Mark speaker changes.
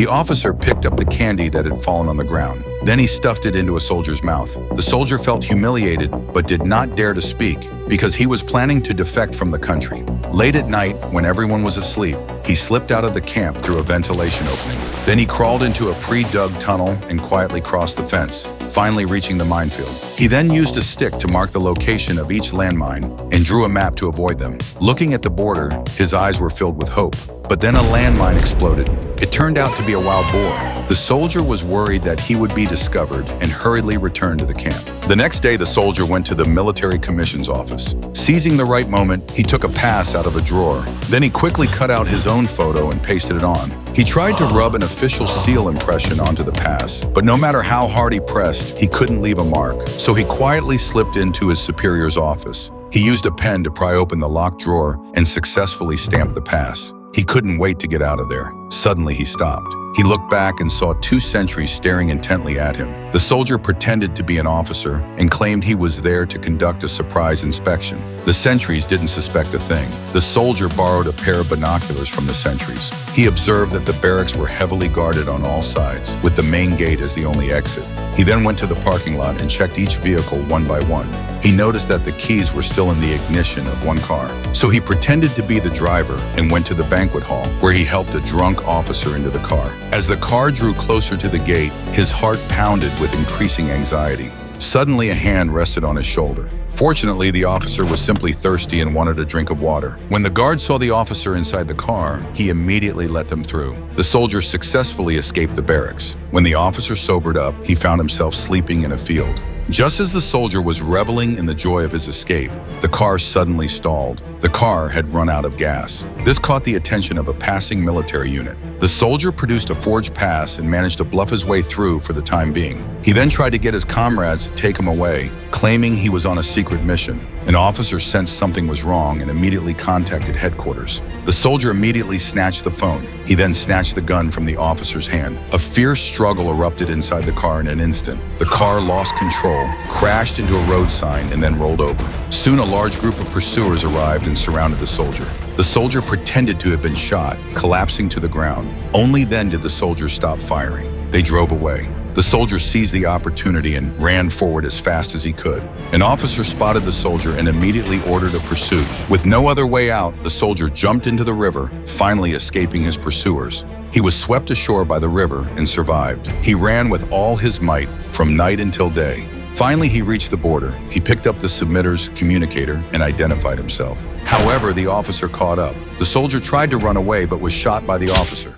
Speaker 1: The officer picked up the candy that had fallen on the ground. Then he stuffed it into a soldier's mouth. The soldier felt humiliated, but did not dare to speak because he was planning to defect from the country. Late at night, when everyone was asleep, he slipped out of the camp through a ventilation opening. Then he crawled into a pre-dug tunnel and quietly crossed the fence, finally reaching the minefield. He then used a stick to mark the location of each landmine and drew a map to avoid them. Looking at the border, his eyes were filled with hope. But then a landmine exploded. It turned out to be a wild boar. The soldier was worried that he would be discovered and hurriedly returned to the camp. The next day, the soldier went to the military commission's office. Seizing the right moment, he took a pass out of a drawer. Then he quickly cut out his own photo and pasted it on. He tried to rub an official seal impression onto the pass, but no matter how hard he pressed, he couldn't leave a mark. So he quietly slipped into his superior's office. He used a pen to pry open the locked drawer and successfully stamped the pass. He couldn't wait to get out of there. Suddenly, he stopped. He looked back and saw 2 sentries staring intently at him. The soldier pretended to be an officer and claimed he was there to conduct a surprise inspection. The sentries didn't suspect a thing. The soldier borrowed a pair of binoculars from the sentries. He observed that the barracks were heavily guarded on all sides, with the main gate as the only exit. He then went to the parking lot and checked each vehicle one by one. He noticed that the keys were still in the ignition of one car. So he pretended to be the driver and went to the banquet hall, where he helped a drunk officer into the car. As the car drew closer to the gate, his heart pounded with increasing anxiety. Suddenly, a hand rested on his shoulder. Fortunately, the officer was simply thirsty and wanted a drink of water. When the guard saw the officer inside the car, he immediately let them through. The soldier successfully escaped the barracks. When the officer sobered up, he found himself sleeping in a field. Just as the soldier was reveling in the joy of his escape, the car suddenly stalled. The car had run out of gas. This caught the attention of a passing military unit. The soldier produced a forged pass and managed to bluff his way through for the time being. He then tried to get his comrades to take him away, claiming he was on a secret mission. An officer sensed something was wrong and immediately contacted headquarters. The soldier immediately snatched the phone. He then snatched the gun from the officer's hand. A fierce struggle erupted inside the car in an instant. The car lost control, crashed into a road sign, and then rolled over. Soon a large group of pursuers arrived and surrounded the soldier. The soldier pretended to have been shot, collapsing to the ground. Only then did the soldiers stop firing. They drove away. The soldier seized the opportunity and ran forward as fast as he could. An officer spotted the soldier and immediately ordered a pursuit. With no other way out, the soldier jumped into the river, finally escaping his pursuers. He was swept ashore by the river and survived. He ran with all his might from night until day. Finally, he reached the border. He picked up the submitter's communicator and identified himself. However, the officer caught up. The soldier tried to run away but was shot by the officer.